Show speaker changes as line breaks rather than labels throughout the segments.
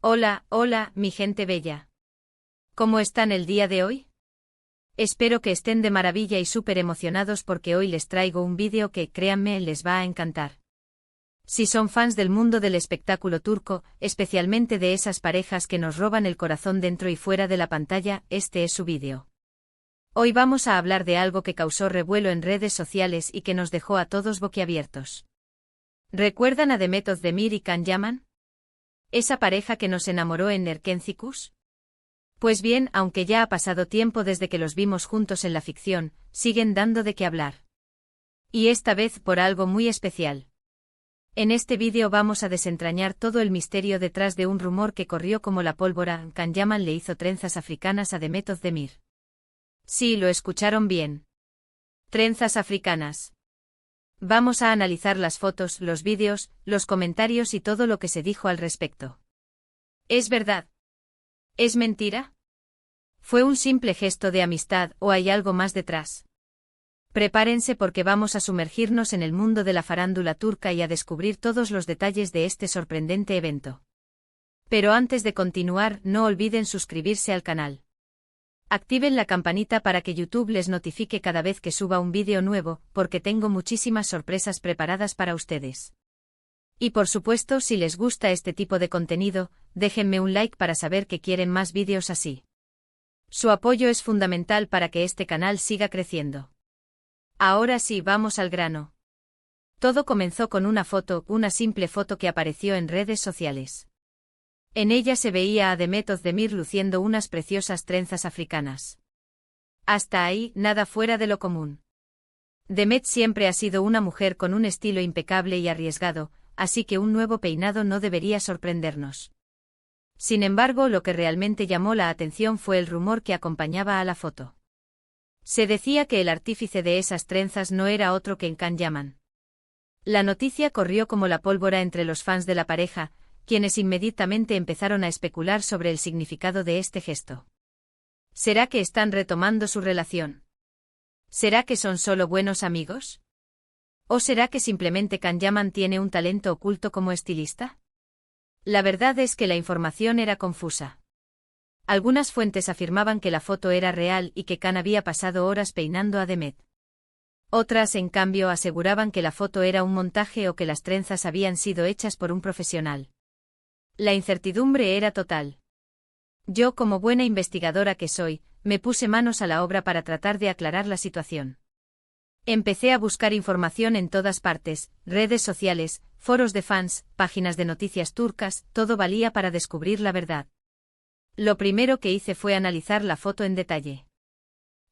Hola, mi gente bella. ¿Cómo están el día de hoy? Espero que estén de maravilla y súper emocionados porque hoy les traigo un vídeo que, créanme, les va a encantar. Si son fans del mundo del espectáculo turco, especialmente de esas parejas que nos roban el corazón dentro y fuera de la pantalla, este es su vídeo. Hoy vamos a hablar de algo que causó revuelo en redes sociales y que nos dejó a todos boquiabiertos. ¿Recuerdan a Demet Özdemir y Can Yaman? ¿Esa pareja que nos enamoró en Erkenci? Pues bien, aunque ya ha pasado tiempo desde que los vimos juntos en la ficción, siguen dando de qué hablar. Y esta vez por algo muy especial. En este vídeo vamos a desentrañar todo el misterio detrás de un rumor que corrió como la pólvora. Can Yaman le hizo trenzas africanas a Demet Özdemir. Sí, lo escucharon bien. Trenzas africanas. Vamos a analizar las fotos, los vídeos, los comentarios y todo lo que se dijo al respecto. ¿Es verdad? ¿Es mentira? ¿Fue un simple gesto de amistad o hay algo más detrás? Prepárense porque vamos a sumergirnos en el mundo de la farándula turca y a descubrir todos los detalles de este sorprendente evento. Pero antes de continuar, no olviden suscribirse al canal. Activen la campanita para que YouTube les notifique cada vez que suba un vídeo nuevo, porque tengo muchísimas sorpresas preparadas para ustedes. Y por supuesto, si les gusta este tipo de contenido, déjenme un like para saber que quieren más vídeos así. Su apoyo es fundamental para que este canal siga creciendo. Ahora sí, vamos al grano. Todo comenzó con una simple foto que apareció en redes sociales. En ella se veía a Demet Özdemir luciendo unas preciosas trenzas africanas. Hasta ahí, nada fuera de lo común. Demet siempre ha sido una mujer con un estilo impecable y arriesgado, así que un nuevo peinado no debería sorprendernos. Sin embargo, lo que realmente llamó la atención fue el rumor que acompañaba a la foto. Se decía que el artífice de esas trenzas no era otro que Can Yaman. La noticia corrió como la pólvora entre los fans de la pareja, quienes inmediatamente empezaron a especular sobre el significado de este gesto. ¿Será que están retomando su relación? ¿Será que son solo buenos amigos? ¿O será que simplemente Can Yaman tiene un talento oculto como estilista? La verdad es que la información era confusa. Algunas fuentes afirmaban que la foto era real y que Can había pasado horas peinando a Demet. Otras, en cambio, aseguraban que la foto era un montaje o que las trenzas habían sido hechas por un profesional. La incertidumbre era total. Yo, como buena investigadora que soy, me puse manos a la obra para tratar de aclarar la situación. Empecé a buscar información en todas partes, redes sociales, foros de fans, páginas de noticias turcas, todo valía para descubrir la verdad. Lo primero que hice fue analizar la foto en detalle.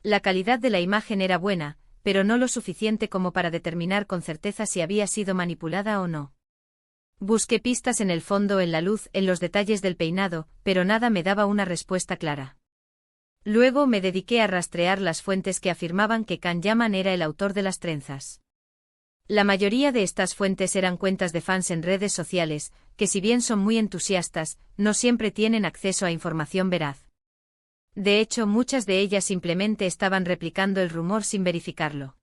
La calidad de la imagen era buena, pero no lo suficiente como para determinar con certeza si había sido manipulada o no. Busqué pistas en el fondo, en la luz, en los detalles del peinado, pero nada me daba una respuesta clara. Luego me dediqué a rastrear las fuentes que afirmaban que Can Yaman era el autor de las trenzas. La mayoría de estas fuentes eran cuentas de fans en redes sociales, que si bien son muy entusiastas, no siempre tienen acceso a información veraz. De hecho, muchas de ellas simplemente estaban replicando el rumor sin verificarlo.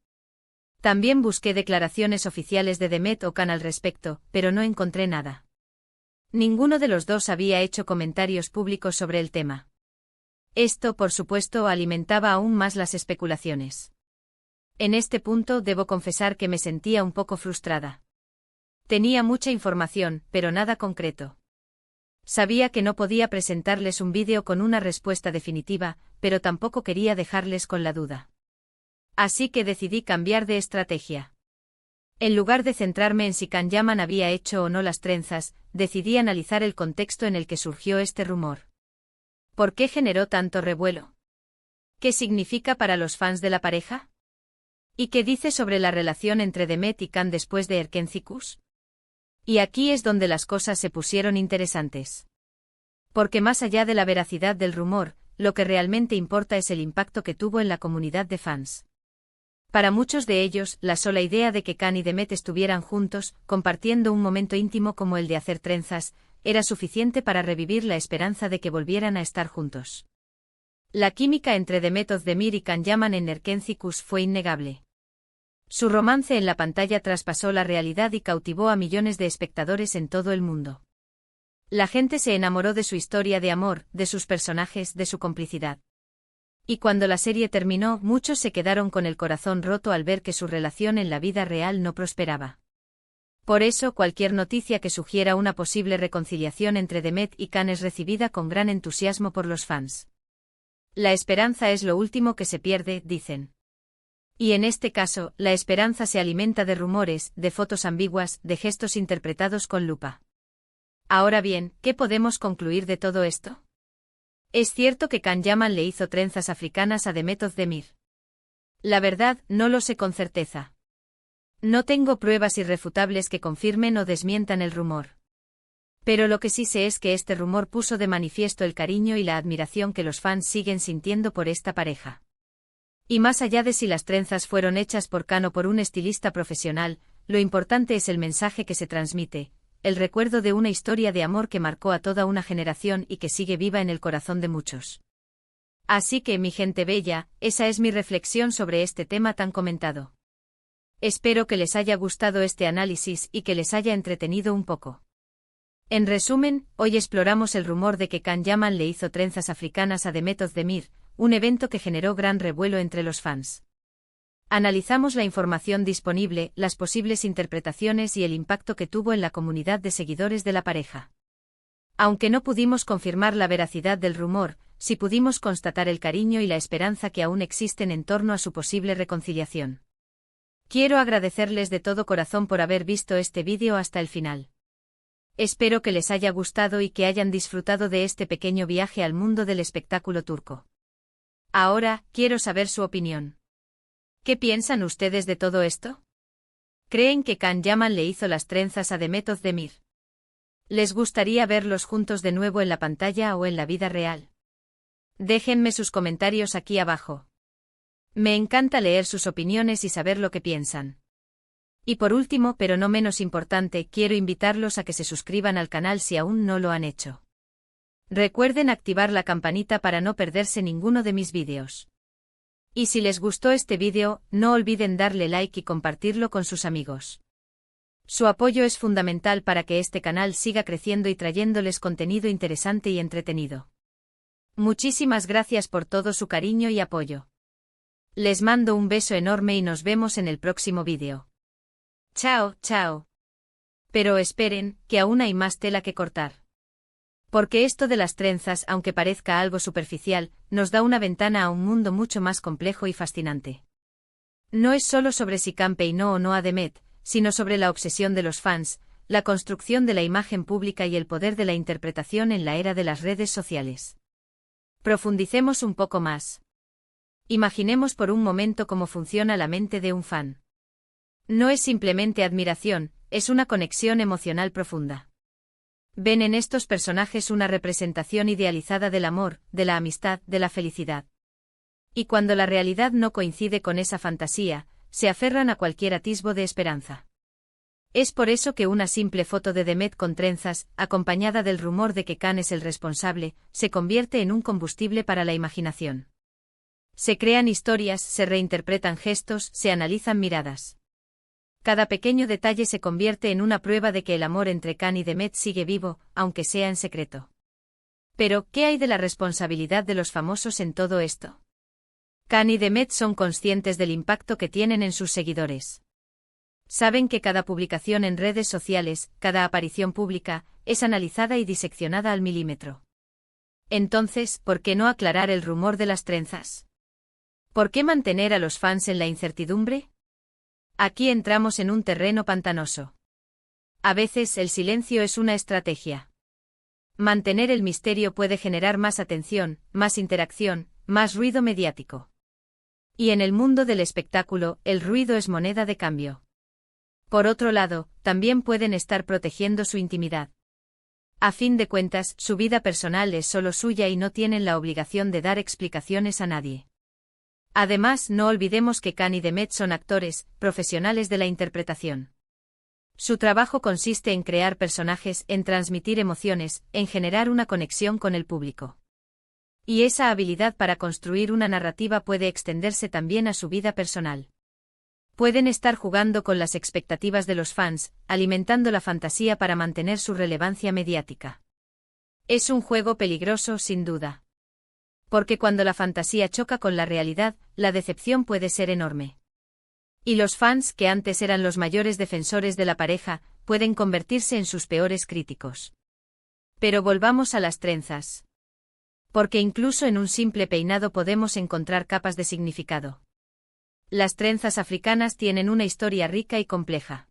También busqué declaraciones oficiales de Demet o Can al respecto, pero no encontré nada. Ninguno de los dos había hecho comentarios públicos sobre el tema. Esto, por supuesto, alimentaba aún más las especulaciones. En este punto debo confesar que me sentía un poco frustrada. Tenía mucha información, pero nada concreto. Sabía que no podía presentarles un vídeo con una respuesta definitiva, pero tampoco quería dejarles con la duda. Así que decidí cambiar de estrategia. En lugar de centrarme en si Can Yaman había hecho o no las trenzas, decidí analizar el contexto en el que surgió este rumor. ¿Por qué generó tanto revuelo? ¿Qué significa para los fans de la pareja? ¿Y qué dice sobre la relación entre Demet y Can después de Erkenci? Y aquí es donde las cosas se pusieron interesantes. Porque más allá de la veracidad del rumor, lo que realmente importa es el impacto que tuvo en la comunidad de fans. Para muchos de ellos, la sola idea de que Can y Demet estuvieran juntos, compartiendo un momento íntimo como el de hacer trenzas, era suficiente para revivir la esperanza de que volvieran a estar juntos. La química entre Demet Özdemir y Can Yaman en Erkenci fue innegable. Su romance en la pantalla traspasó la realidad y cautivó a millones de espectadores en todo el mundo. La gente se enamoró de su historia de amor, de sus personajes, de su complicidad. Y cuando la serie terminó, muchos se quedaron con el corazón roto al ver que su relación en la vida real no prosperaba. Por eso, cualquier noticia que sugiera una posible reconciliación entre Demet y Can es recibida con gran entusiasmo por los fans. La esperanza es lo último que se pierde, dicen. Y en este caso, la esperanza se alimenta de rumores, de fotos ambiguas, de gestos interpretados con lupa. Ahora bien, ¿qué podemos concluir de todo esto? ¿Es cierto que Can Yaman le hizo trenzas africanas a Demet Özdemir? La verdad, no lo sé con certeza. No tengo pruebas irrefutables que confirmen o desmientan el rumor. Pero lo que sí sé es que este rumor puso de manifiesto el cariño y la admiración que los fans siguen sintiendo por esta pareja. Y más allá de si las trenzas fueron hechas por Can o por un estilista profesional, lo importante es el mensaje que se transmite, el recuerdo de una historia de amor que marcó a toda una generación y que sigue viva en el corazón de muchos. Así que, mi gente bella, esa es mi reflexión sobre este tema tan comentado. Espero que les haya gustado este análisis y que les haya entretenido un poco. En resumen, hoy exploramos el rumor de que Can Yaman le hizo trenzas africanas a Demet Özdemir, un evento que generó gran revuelo entre los fans. Analizamos la información disponible, las posibles interpretaciones y el impacto que tuvo en la comunidad de seguidores de la pareja. Aunque no pudimos confirmar la veracidad del rumor, sí pudimos constatar el cariño y la esperanza que aún existen en torno a su posible reconciliación. Quiero agradecerles de todo corazón por haber visto este vídeo hasta el final. Espero que les haya gustado y que hayan disfrutado de este pequeño viaje al mundo del espectáculo turco. Ahora, quiero saber su opinión. ¿Qué piensan ustedes de todo esto? ¿Creen que Can Yaman le hizo las trenzas a Demet Özdemir? ¿Les gustaría verlos juntos de nuevo en la pantalla o en la vida real? Déjenme sus comentarios aquí abajo. Me encanta leer sus opiniones y saber lo que piensan. Y por último, pero no menos importante, quiero invitarlos a que se suscriban al canal si aún no lo han hecho. Recuerden activar la campanita para no perderse ninguno de mis vídeos. Y si les gustó este vídeo, no olviden darle like y compartirlo con sus amigos. Su apoyo es fundamental para que este canal siga creciendo y trayéndoles contenido interesante y entretenido. Muchísimas gracias por todo su cariño y apoyo. Les mando un beso enorme y nos vemos en el próximo vídeo. Chao, chao. Pero esperen, que aún hay más tela que cortar. Porque esto de las trenzas, aunque parezca algo superficial, nos da una ventana a un mundo mucho más complejo y fascinante. No es solo sobre si Can peinó o no a Demet, sino sobre la obsesión de los fans, la construcción de la imagen pública y el poder de la interpretación en la era de las redes sociales. Profundicemos un poco más. Imaginemos por un momento cómo funciona la mente de un fan. No es simplemente admiración, es una conexión emocional profunda. Ven en estos personajes una representación idealizada del amor, de la amistad, de la felicidad. Y cuando la realidad no coincide con esa fantasía, se aferran a cualquier atisbo de esperanza. Es por eso que una simple foto de Demet con trenzas, acompañada del rumor de que Can es el responsable, se convierte en un combustible para la imaginación. Se crean historias, se reinterpretan gestos, se analizan miradas. Cada pequeño detalle se convierte en una prueba de que el amor entre Can y Demet sigue vivo, aunque sea en secreto. Pero, ¿qué hay de la responsabilidad de los famosos en todo esto? Can y Demet son conscientes del impacto que tienen en sus seguidores. Saben que cada publicación en redes sociales, cada aparición pública, es analizada y diseccionada al milímetro. Entonces, ¿por qué no aclarar el rumor de las trenzas? ¿Por qué mantener a los fans en la incertidumbre? Aquí entramos en un terreno pantanoso. A veces el silencio es una estrategia. Mantener el misterio puede generar más atención, más interacción, más ruido mediático. Y en el mundo del espectáculo, el ruido es moneda de cambio. Por otro lado, también pueden estar protegiendo su intimidad. A fin de cuentas, su vida personal es solo suya y no tienen la obligación de dar explicaciones a nadie. Además, no olvidemos que Can y Demet son actores, profesionales de la interpretación. Su trabajo consiste en crear personajes, en transmitir emociones, en generar una conexión con el público. Y esa habilidad para construir una narrativa puede extenderse también a su vida personal. Pueden estar jugando con las expectativas de los fans, alimentando la fantasía para mantener su relevancia mediática. Es un juego peligroso, sin duda. Porque cuando la fantasía choca con la realidad, la decepción puede ser enorme. Y los fans, que antes eran los mayores defensores de la pareja, pueden convertirse en sus peores críticos. Pero volvamos a las trenzas. Porque incluso en un simple peinado podemos encontrar capas de significado. Las trenzas africanas tienen una historia rica y compleja.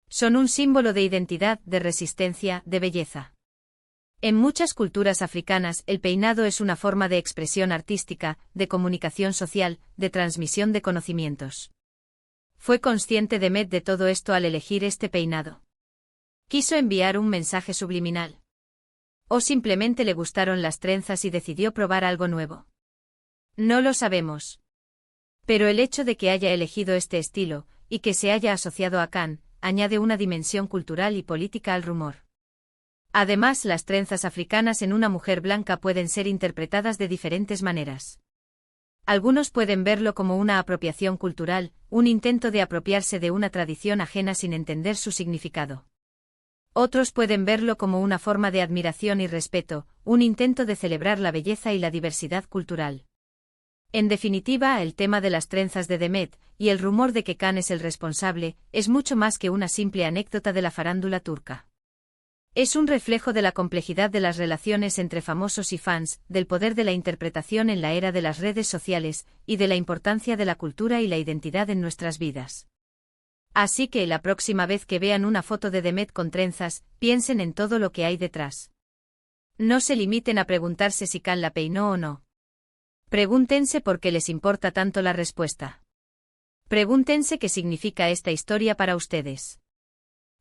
Son un símbolo de identidad, de resistencia, de belleza. En muchas culturas africanas, el peinado es una forma de expresión artística, de comunicación social, de transmisión de conocimientos. ¿Fue consciente Demet de todo esto al elegir este peinado? ¿Quiso enviar un mensaje subliminal? ¿O simplemente le gustaron las trenzas y decidió probar algo nuevo? No lo sabemos. Pero el hecho de que haya elegido este estilo, y que se haya asociado a Khan, añade una dimensión cultural y política al rumor. Además, las trenzas africanas en una mujer blanca pueden ser interpretadas de diferentes maneras. Algunos pueden verlo como una apropiación cultural, un intento de apropiarse de una tradición ajena sin entender su significado. Otros pueden verlo como una forma de admiración y respeto, un intento de celebrar la belleza y la diversidad cultural. En definitiva, el tema de las trenzas de Demet, y el rumor de que Khan es el responsable, es mucho más que una simple anécdota de la farándula turca. Es un reflejo de la complejidad de las relaciones entre famosos y fans, del poder de la interpretación en la era de las redes sociales, y de la importancia de la cultura y la identidad en nuestras vidas. Así que la próxima vez que vean una foto de Demet con trenzas, piensen en todo lo que hay detrás. No se limiten a preguntarse si Khan la peinó o no. Pregúntense por qué les importa tanto la respuesta. Pregúntense qué significa esta historia para ustedes.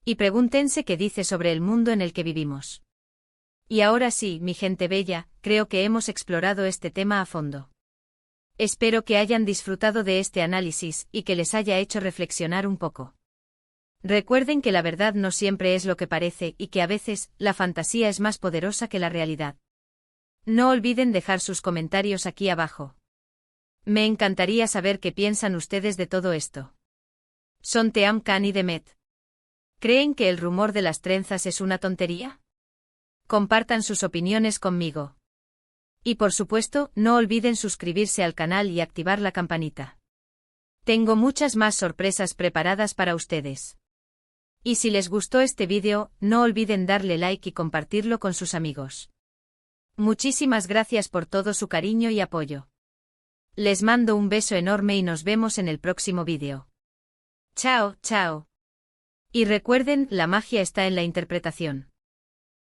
Y pregúntense qué dice sobre el mundo en el que vivimos. Y ahora sí, mi gente bella, creo que hemos explorado este tema a fondo. Espero que hayan disfrutado de este análisis y que les haya hecho reflexionar un poco. Recuerden que la verdad no siempre es lo que parece y que a veces, la fantasía es más poderosa que la realidad. No olviden dejar sus comentarios aquí abajo. Me encantaría saber qué piensan ustedes de todo esto. ¿Son Team Khan y Demet? ¿Creen que el rumor de las trenzas es una tontería? Compartan sus opiniones conmigo. Y por supuesto, no olviden suscribirse al canal y activar la campanita. Tengo muchas más sorpresas preparadas para ustedes. Y si les gustó este vídeo, no olviden darle like y compartirlo con sus amigos. Muchísimas gracias por todo su cariño y apoyo. Les mando un beso enorme y nos vemos en el próximo vídeo. Chao, chao. Y recuerden, la magia está en la interpretación.